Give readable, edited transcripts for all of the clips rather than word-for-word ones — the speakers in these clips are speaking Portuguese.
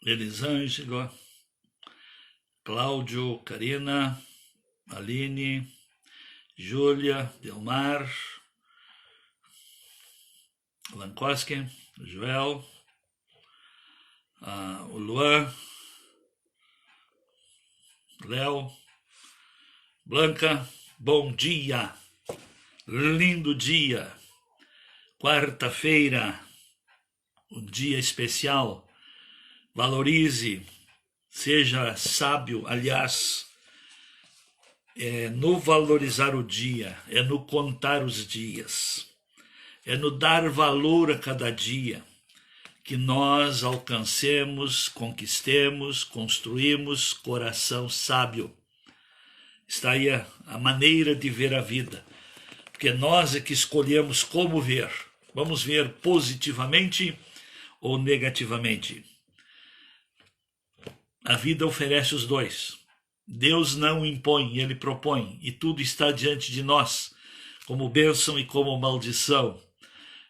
Elisângela, Cláudio, Karina, Aline, Júlia, Delmar, Lankoski, Joel, o Luan, Léo, Blanca, bom dia, lindo dia, quarta-feira, um dia especial, valorize, seja sábio, aliás, é no valorizar o dia, é no contar os dias, é no dar valor a cada dia, que nós alcancemos, conquistemos, construímos coração sábio. Está aí a maneira de ver a vida, porque nós é que escolhemos como ver. Vamos ver positivamente ou negativamente. A vida oferece os dois. Deus não impõe, Ele propõe, e tudo está diante de nós, como bênção e como maldição.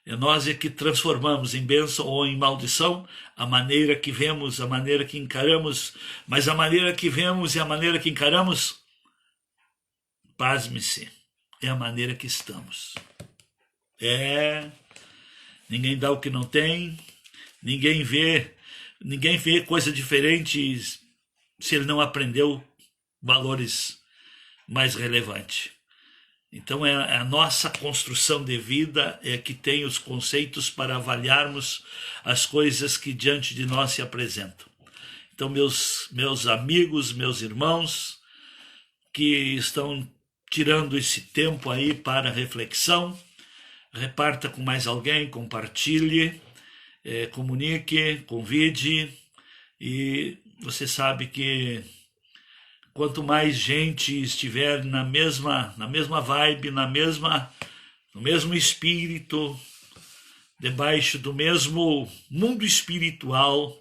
É nós é que transformamos em bênção ou em maldição a maneira que vemos, a maneira que encaramos, mas a maneira que vemos e a maneira que encaramos, pasme-se, é a maneira que estamos. Ninguém dá o que não tem, ninguém vê coisa diferente se ele não aprendeu valores mais relevantes. Então é a nossa construção de vida é que tem os conceitos para avaliarmos as coisas que diante de nós se apresentam. Então meus amigos, meus irmãos que estão tirando esse tempo aí para reflexão, reparta com mais alguém, compartilhe, comunique, convide, e você sabe que quanto mais gente estiver na mesma vibe, no mesmo espírito, debaixo do mesmo mundo espiritual,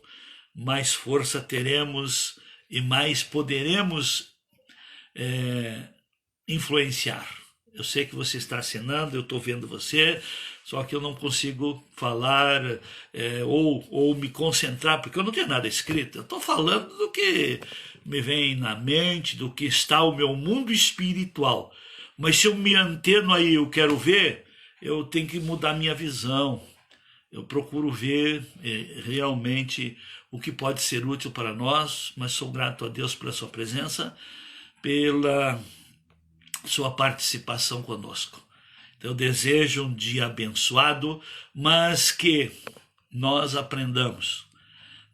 mais força teremos e mais poderemos influenciar. Eu sei que você está acenando, eu estou vendo você, só que eu não consigo falar ou me concentrar, porque eu não tenho nada escrito. Eu estou falando do que me vem na mente, do que está o meu mundo espiritual. Mas se eu me anteno aí, eu quero ver, eu tenho que mudar minha visão. Eu procuro ver realmente o que pode ser útil para nós, mas sou grato a Deus pela sua presença, pela sua participação conosco. Então eu desejo um dia abençoado, mas que nós aprendamos.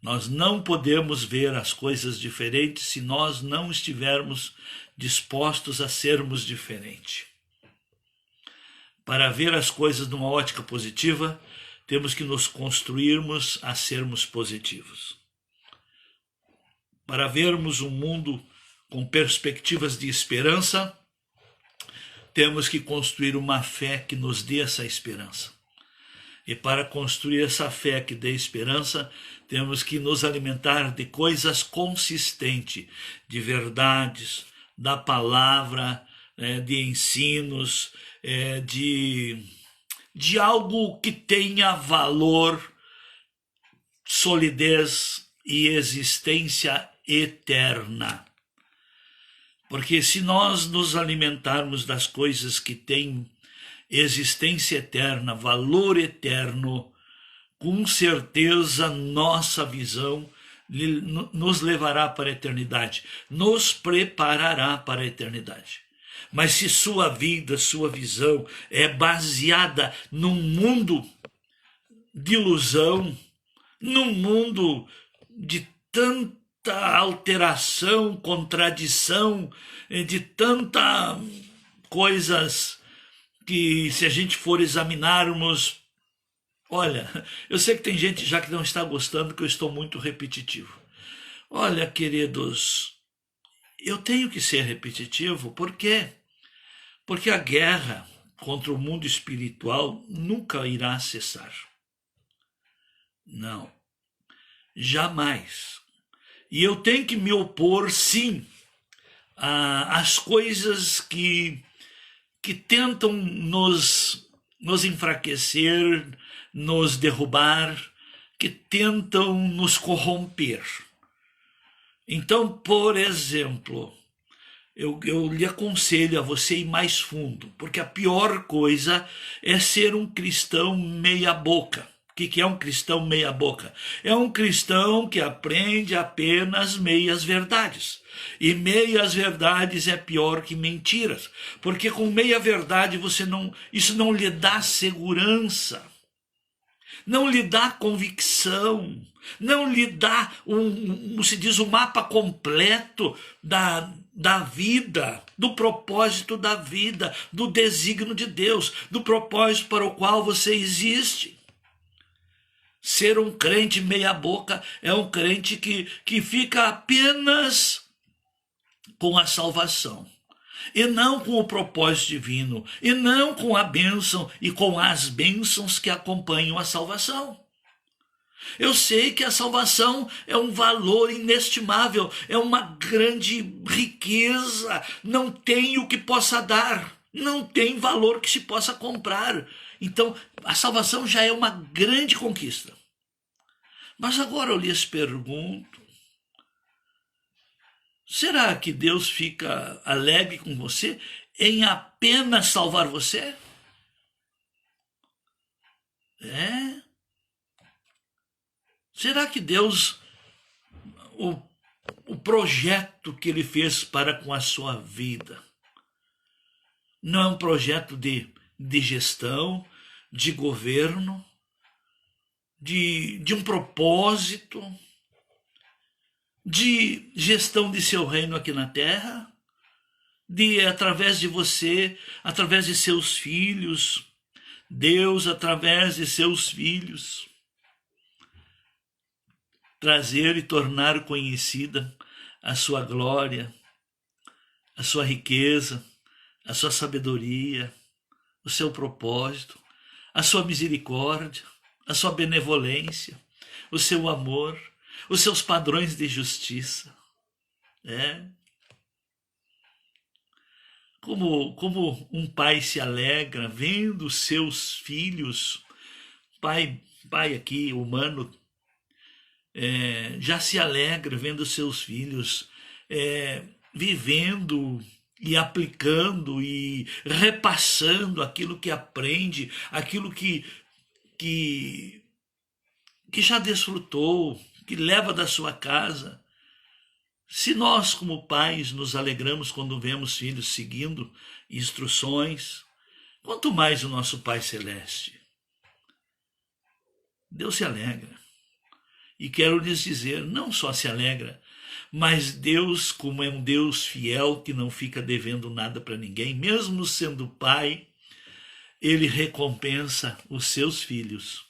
Nós não podemos ver as coisas diferentes se nós não estivermos dispostos a sermos diferentes. Para ver as coisas numa ótica positiva, temos que nos construirmos a sermos positivos. Para vermos um mundo com perspectivas de esperança, temos que construir uma fé que nos dê essa esperança. E para construir essa fé que dê esperança, temos que nos alimentar de coisas consistentes, de verdades, da palavra, de ensinos, de algo que tenha valor, solidez e existência eterna. Porque se nós nos alimentarmos das coisas que têm existência eterna, valor eterno, com certeza nossa visão nos levará para a eternidade, nos preparará para a eternidade. Mas se sua vida, sua visão é baseada num mundo de ilusão, num mundo de tanta alteração, contradição, de tanta coisas que, se a gente for examinarmos, olha, eu sei que tem gente já que não está gostando que eu estou muito repetitivo. Olha, queridos, eu tenho que ser repetitivo, por quê? Porque a guerra contra o mundo espiritual nunca irá cessar. Não, jamais. E eu tenho que me opor, sim, às coisas que tentam nos enfraquecer, nos derrubar, que tentam nos corromper. Então, por exemplo, eu lhe aconselho a você ir mais fundo, porque a pior coisa é ser um cristão meia boca. O que é um cristão meia boca? É um cristão que aprende apenas meias verdades. E meias verdades é pior que mentiras, porque com meia verdade isso não lhe dá segurança, não lhe dá convicção, não lhe dá como se diz, um mapa completo da vida, do propósito da vida, do desígnio de Deus, do propósito para o qual você existe. Ser um crente meia boca é um crente que fica apenas com a salvação, e não com o propósito divino, e não com a bênção e com as bênçãos que acompanham a salvação. Eu sei que a salvação é um valor inestimável, é uma grande riqueza, não tem o que possa dar, não tem valor que se possa comprar. Então, a salvação já é uma grande conquista. Mas agora eu lhes pergunto, será que Deus fica alegre com você em apenas salvar você? Será que Deus, o projeto que Ele fez para com a sua vida, não é um projeto de gestão, de governo, de um propósito, de gestão de seu reino aqui na terra, de através de você, através de seus filhos, Deus através de seus filhos, trazer e tornar conhecida a sua glória, a sua riqueza, a sua sabedoria, o seu propósito, a sua misericórdia, a sua benevolência, o seu amor, os seus padrões de justiça. Como um pai se alegra vendo os seus filhos, pai aqui humano, já se alegra vendo os seus filhos vivendo e aplicando e repassando aquilo que aprende, aquilo que já desfrutou, que leva da sua casa. Se nós, como pais, nos alegramos quando vemos filhos seguindo instruções, quanto mais o nosso Pai Celeste. Deus se alegra. E quero lhes dizer, não só se alegra, mas Deus, como é um Deus fiel que não fica devendo nada para ninguém, mesmo sendo pai, Ele recompensa os seus filhos.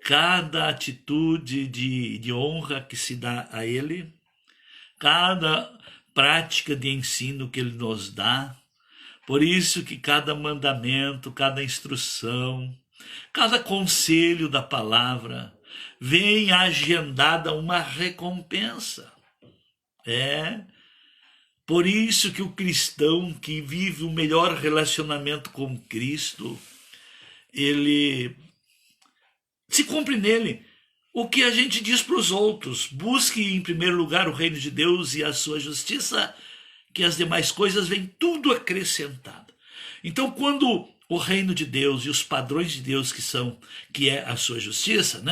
Cada atitude de honra que se dá a Ele, cada prática de ensino que Ele nos dá, por isso que cada mandamento, cada instrução, cada conselho da palavra, vem agendada uma recompensa. Por isso que o cristão que vive o melhor relacionamento com Cristo, ele se cumpre nele o que a gente diz para os outros: busque em primeiro lugar o reino de Deus e a sua justiça, que as demais coisas vêm tudo acrescentado. Então, quando o reino de Deus e os padrões de Deus que é a sua justiça,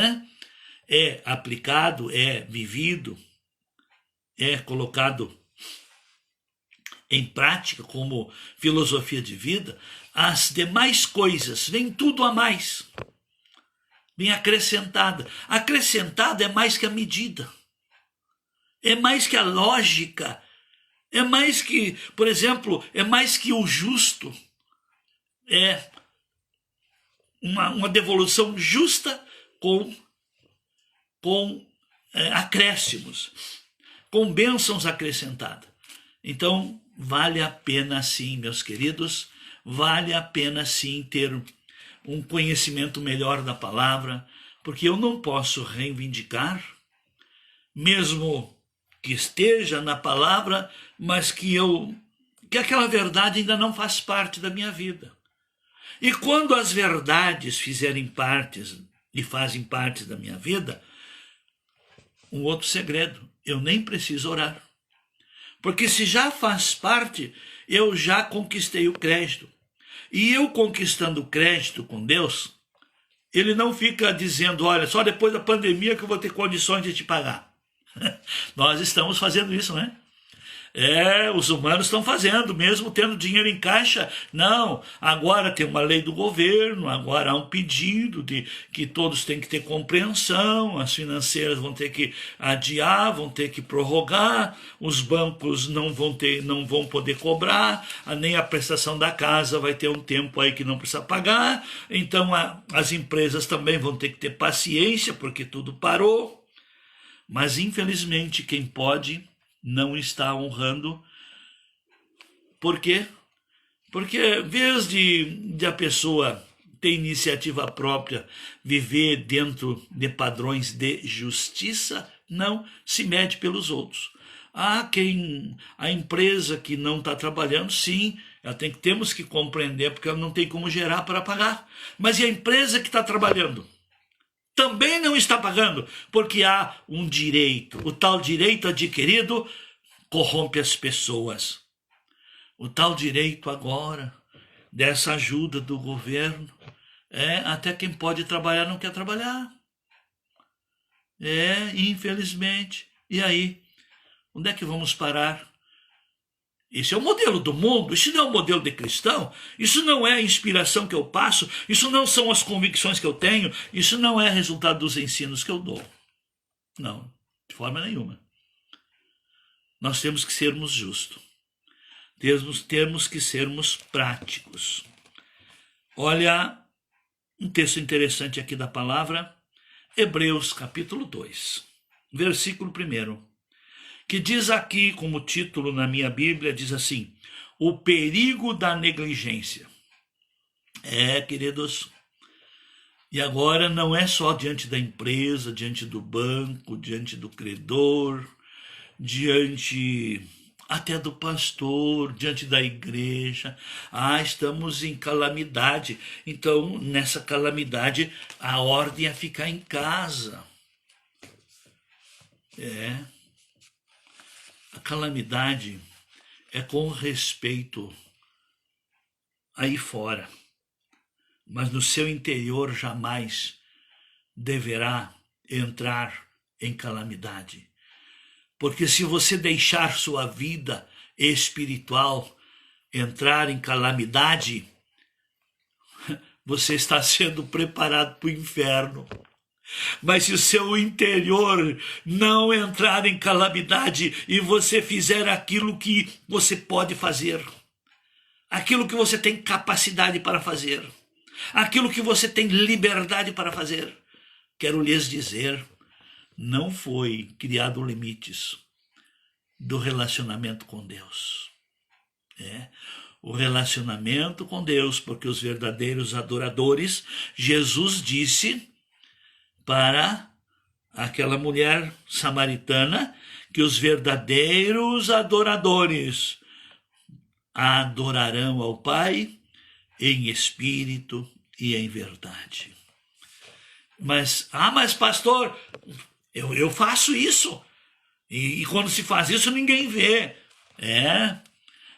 é aplicado, é vivido, é colocado em prática como filosofia de vida, as demais coisas vêm tudo a mais, vem acrescentada. Acrescentada é mais que a medida, é mais que a lógica, é mais que, por exemplo, é mais que o justo, é uma devolução justa com acréscimos, com bênçãos acrescentadas. Então, vale a pena sim, meus queridos, vale a pena sim ter um conhecimento melhor da palavra, porque eu não posso reivindicar, mesmo que esteja na palavra, mas que aquela verdade ainda não faz parte da minha vida. E quando as verdades fizerem parte e fazem parte da minha vida, um outro segredo, eu nem preciso orar. Porque se já faz parte, eu já conquistei o crédito. E eu conquistando o crédito com Deus, ele não fica dizendo, olha, só depois da pandemia que eu vou ter condições de te pagar. Nós estamos fazendo isso, né? Os humanos estão fazendo, mesmo tendo dinheiro em caixa. Não, agora tem uma lei do governo, agora há um pedido de que todos têm que ter compreensão, as financeiras vão ter que adiar, vão ter que prorrogar, os bancos não vão poder cobrar, nem a prestação da casa vai ter um tempo aí que não precisa pagar, então as empresas também vão ter que ter paciência, porque tudo parou. Mas infelizmente quem pode não está honrando. Por quê? Porque em vez de a pessoa ter iniciativa própria, viver dentro de padrões de justiça, não se mede pelos outros. A empresa que não está trabalhando, sim, temos que compreender, porque ela não tem como gerar para pagar. Mas e a empresa que está trabalhando? Também não está pagando, porque há um direito. O tal direito adquirido corrompe as pessoas. O tal direito agora, dessa ajuda do governo, até quem pode trabalhar não quer trabalhar. Infelizmente. E aí, onde é que vamos parar? Esse é o modelo do mundo, isso não é o modelo de cristão, isso não é a inspiração que eu passo, isso não são as convicções que eu tenho, isso não é resultado dos ensinos que eu dou. Não, de forma nenhuma. Nós temos que sermos justos, temos que sermos práticos. Olha, um texto interessante aqui da palavra, Hebreus capítulo 2, versículo 1. Que diz aqui, como título na minha Bíblia, diz assim, o perigo da negligência. Queridos, e agora não é só diante da empresa, diante do banco, diante do credor, diante até do pastor, diante da igreja. Estamos em calamidade. Então, nessa calamidade, a ordem é ficar em casa. A calamidade é com respeito aí fora, mas no seu interior jamais deverá entrar em calamidade. Porque se você deixar sua vida espiritual entrar em calamidade, você está sendo preparado para o inferno. Mas se o seu interior não entrar em calamidade e você fizer aquilo que você pode fazer, aquilo que você tem capacidade para fazer, aquilo que você tem liberdade para fazer, quero lhes dizer, não foi criado limites do relacionamento com Deus. O relacionamento com Deus, porque os verdadeiros adoradores, Jesus disse para aquela mulher samaritana que os verdadeiros adoradores adorarão ao Pai em espírito e em verdade. Mas pastor, eu faço isso. E quando se faz isso, ninguém vê.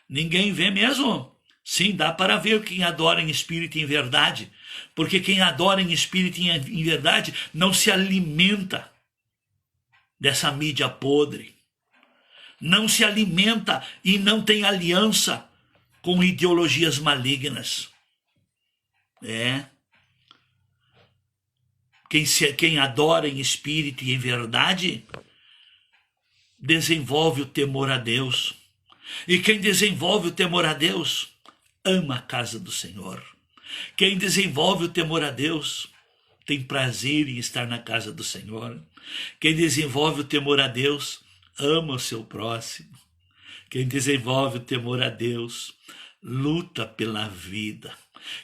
Ninguém vê mesmo. Sim, dá para ver quem adora em espírito e em verdade. Porque quem adora em espírito e em verdade não se alimenta dessa mídia podre. Não se alimenta e não tem aliança com ideologias malignas. Quem adora em espírito e em verdade desenvolve o temor a Deus. E quem desenvolve o temor a Deus ama a casa do Senhor. Quem desenvolve o temor a Deus tem prazer em estar na casa do Senhor. Quem desenvolve o temor a Deus ama o seu próximo. Quem desenvolve o temor a Deus luta pela vida.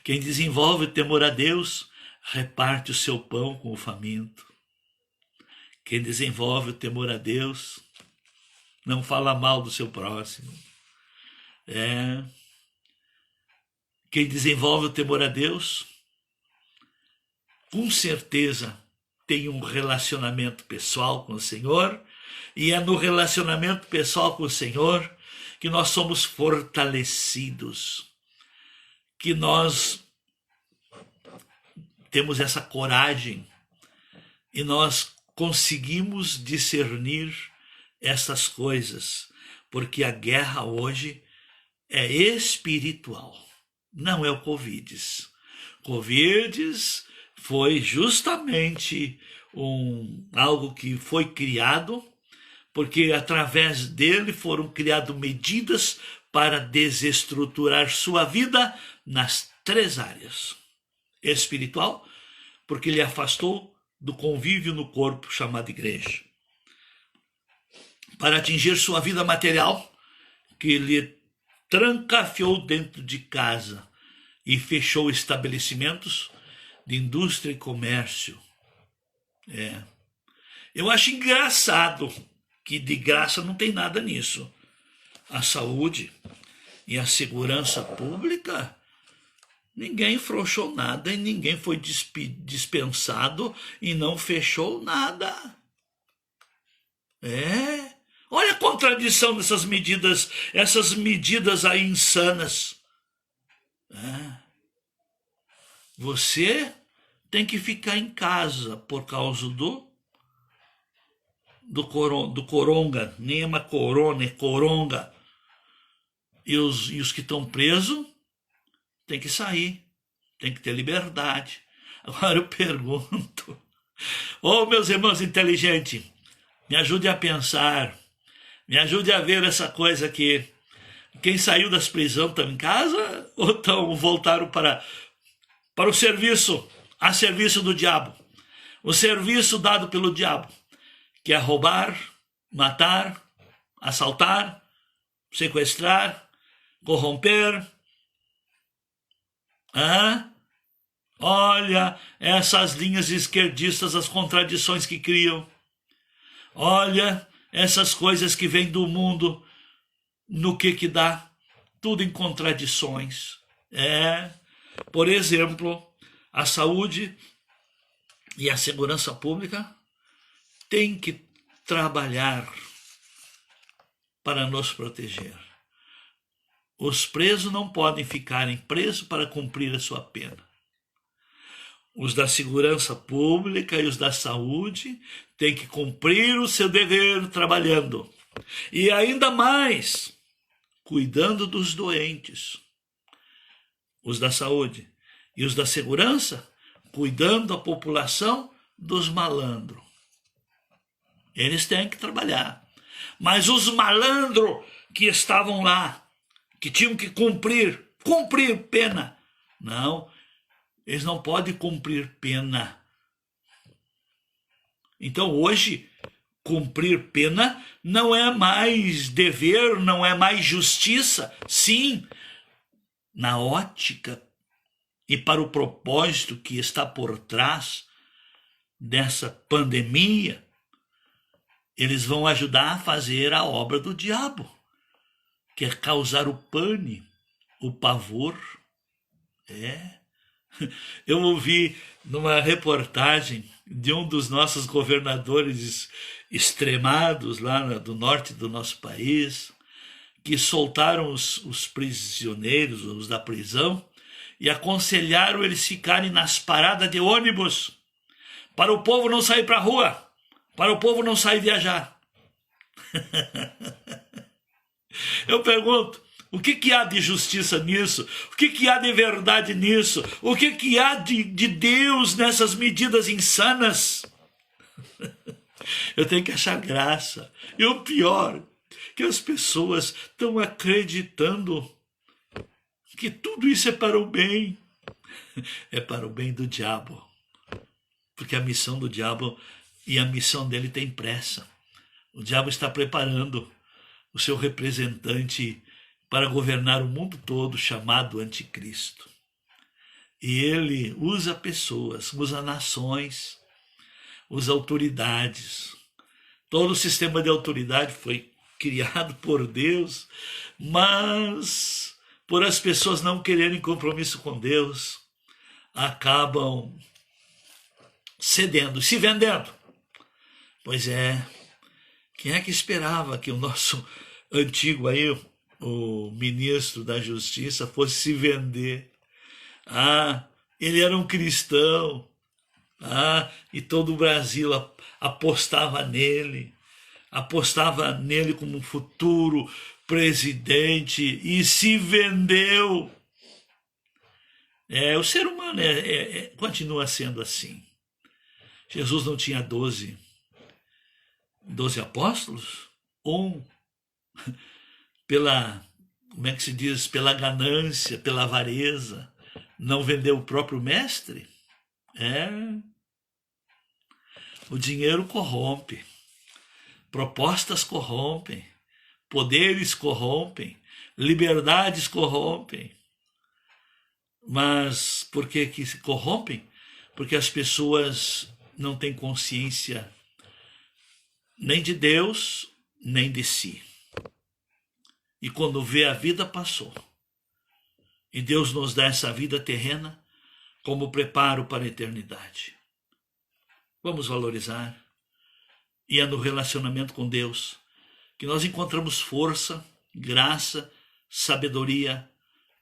Quem desenvolve o temor a Deus reparte o seu pão com o faminto. Quem desenvolve o temor a Deus não fala mal do seu próximo. Quem desenvolve o temor a Deus com certeza tem um relacionamento pessoal com o Senhor, e é no relacionamento pessoal com o Senhor que nós somos fortalecidos, que nós temos essa coragem e nós conseguimos discernir essas coisas, porque a guerra hoje é espiritual, não é o Covid. Covid foi justamente algo que foi criado, porque através dele foram criadas medidas para desestruturar sua vida nas 3 áreas. Espiritual, porque ele afastou do convívio no corpo chamado igreja. Para atingir sua vida material, que ele trancafiou dentro de casa e fechou estabelecimentos de indústria e comércio. Eu acho engraçado que de graça não tem nada nisso. A saúde e a segurança pública, ninguém frouxou nada e ninguém foi dispensado e não fechou nada. Olha a contradição dessas medidas, essas medidas aí insanas. Você tem que ficar em casa por causa do coronga, nem é uma corona, é coronga. E os que estão presos tem que sair, tem que ter liberdade. Agora eu pergunto, meus irmãos inteligentes, me ajude a pensar, me ajude a ver essa coisa aqui. Quem saiu das prisões estão em casa ou voltaram para o serviço, a serviço do diabo? O serviço dado pelo diabo, que é roubar, matar, assaltar, sequestrar, corromper. Olha essas linhas esquerdistas, as contradições que criam. Olha essas coisas que vêm do mundo, no que dá? Tudo em contradições. Por exemplo, a saúde e a segurança pública têm que trabalhar para nos proteger. Os presos não podem ficarem presos para cumprir a sua pena. Os da segurança pública e os da saúde têm que cumprir o seu dever trabalhando. E ainda mais, cuidando dos doentes. Os da saúde e os da segurança, cuidando da população dos malandros. Eles têm que trabalhar. Mas os malandros que estavam lá, que tinham que cumprir pena. Não, eles não podem cumprir pena. Então hoje, cumprir pena não é mais dever, não é mais justiça. Sim, na ótica e para o propósito que está por trás dessa pandemia, eles vão ajudar a fazer a obra do diabo, que é causar o pânico, o pavor. Eu ouvi numa reportagem de um dos nossos governadores extremados lá do norte do nosso país, que soltaram os prisioneiros, os da prisão, e aconselharam eles ficarem nas paradas de ônibus, para o povo não sair para a rua, para o povo não sair viajar. Eu pergunto, o que há de justiça nisso? O que há de verdade nisso? O que há de Deus nessas medidas insanas? Eu tenho que achar graça. E o pior, que as pessoas estão acreditando que tudo isso é para o bem. É para o bem do diabo. Porque a missão do diabo e a missão dele tem pressa. O diabo está preparando o seu representante para governar o mundo todo, chamado Anticristo. E ele usa pessoas, usa nações, usa autoridades. Todo o sistema de autoridade foi criado por Deus, mas por as pessoas não quererem compromisso com Deus, acabam cedendo, se vendendo. Pois é, quem é que esperava que o nosso antigo aí, o ministro da Justiça, fosse se vender? Ele era um cristão, e todo o Brasil apostava nele como um futuro presidente e se vendeu. O ser humano continua sendo assim. Jesus não tinha 12 apóstolos? Como é que se diz? Pela ganância, pela avareza, não vendeu o próprio mestre? O dinheiro corrompe, propostas corrompem, poderes corrompem, liberdades corrompem. Mas por que se corrompem? Porque as pessoas não têm consciência nem de Deus, nem de si. E quando vê, a vida passou. E Deus nos dá essa vida terrena como preparo para a eternidade. Vamos valorizar. E é no relacionamento com Deus que nós encontramos força, graça, sabedoria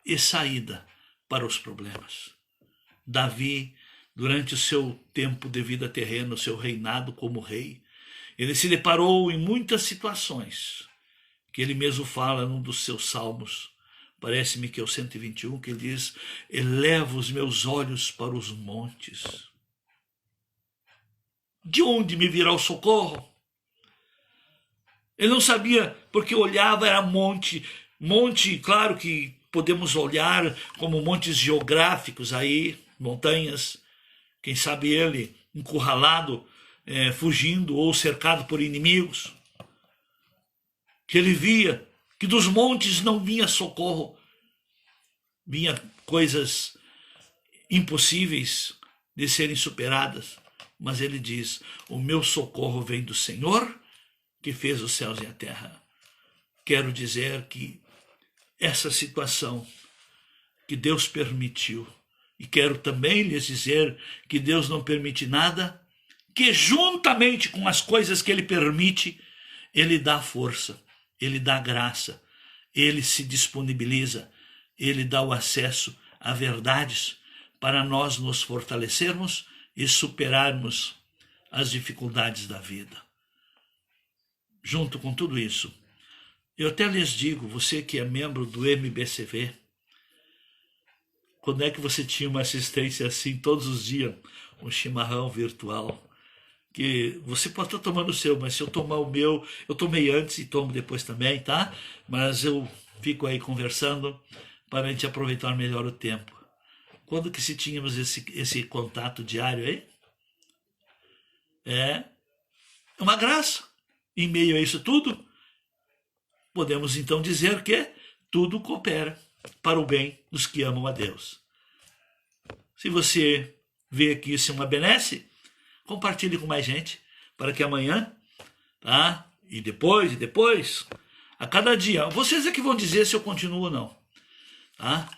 e saída para os problemas. Davi, durante o seu tempo de vida terrena, o seu reinado como rei, ele se deparou em muitas situações, que ele mesmo fala num dos seus salmos, parece-me que é o 121, que ele diz: elevo os meus olhos para os montes. De onde me virá o socorro? Ele não sabia, porque olhava, era monte, claro que podemos olhar como montes geográficos aí, montanhas, quem sabe ele encurralado, fugindo ou cercado por inimigos, que ele via que dos montes não vinha socorro, vinha coisas impossíveis de serem superadas, mas ele diz: o meu socorro vem do Senhor, que fez os céus e a terra. Quero dizer que essa situação que Deus permitiu, e quero também lhes dizer que Deus não permite nada, que juntamente com as coisas que Ele permite, Ele dá força, Ele dá graça, Ele se disponibiliza, Ele dá o acesso a verdades para nós nos fortalecermos e superarmos as dificuldades da vida. Junto com tudo isso, eu até lhes digo, você que é membro do MBCV, quando é que você tinha uma assistência assim todos os dias, um chimarrão virtual, que você pode estar tomando o seu, mas se eu tomar o meu, eu tomei antes e tomo depois também, tá? Mas eu fico aí conversando para a gente aproveitar melhor o tempo. Quando que se tínhamos esse contato diário aí? É uma graça. Em meio a isso tudo, podemos então dizer que tudo coopera para o bem dos que amam a Deus. Se você vê que isso é uma benesse, compartilhe com mais gente, para que amanhã, tá? E depois, a cada dia, vocês é que vão dizer se eu continuo ou não, tá?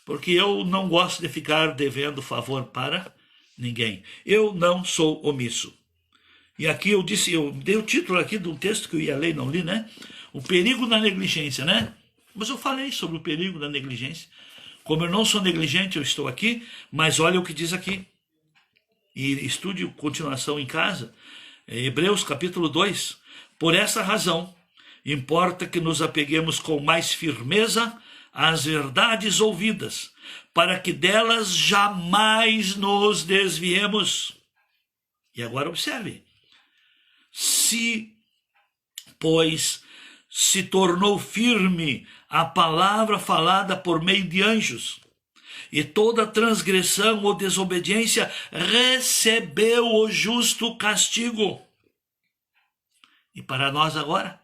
Porque eu não gosto de ficar devendo favor para ninguém. Eu não sou omisso. E aqui eu dei o título aqui do texto que eu ia ler e não li, né? O perigo da negligência, né? Mas eu falei sobre o perigo da negligência. Como eu não sou negligente, eu estou aqui, mas olha o que diz aqui. E estude a continuação em casa. Hebreus capítulo 2. Por essa razão, importa que nos apeguemos com mais firmeza às verdades ouvidas, para que delas jamais nos desviemos. E agora observe. Se, pois, se tornou firme a palavra falada por meio de anjos, e toda transgressão ou desobediência recebeu o justo castigo. E para nós agora,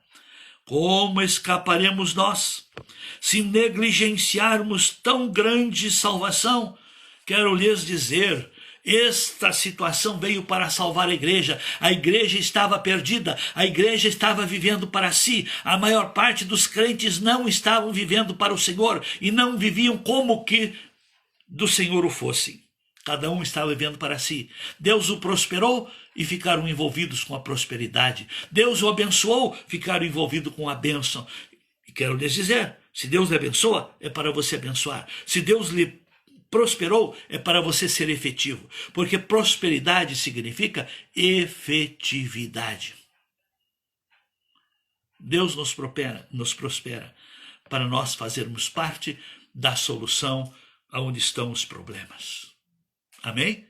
como escaparemos nós, se negligenciarmos tão grande salvação? Quero lhes dizer, esta situação veio para salvar a igreja estava perdida, a igreja estava vivendo para si, a maior parte dos crentes não estavam vivendo para o Senhor, e não viviam como que do Senhor o fossem. Cada um estava vivendo para si. Deus o prosperou e ficaram envolvidos com a prosperidade. Deus o abençoou, ficaram envolvidos com a bênção. E quero lhes dizer, se Deus lhe abençoa, é para você abençoar. Se Deus lhe prosperou, é para você ser efetivo. Porque prosperidade significa efetividade. Deus nos prospera para nós fazermos parte da solução aonde estão os problemas. Amém?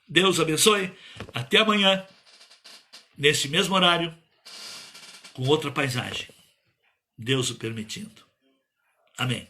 Deus abençoe. Até amanhã, nesse mesmo horário, com outra paisagem. Deus o permitindo. Amém.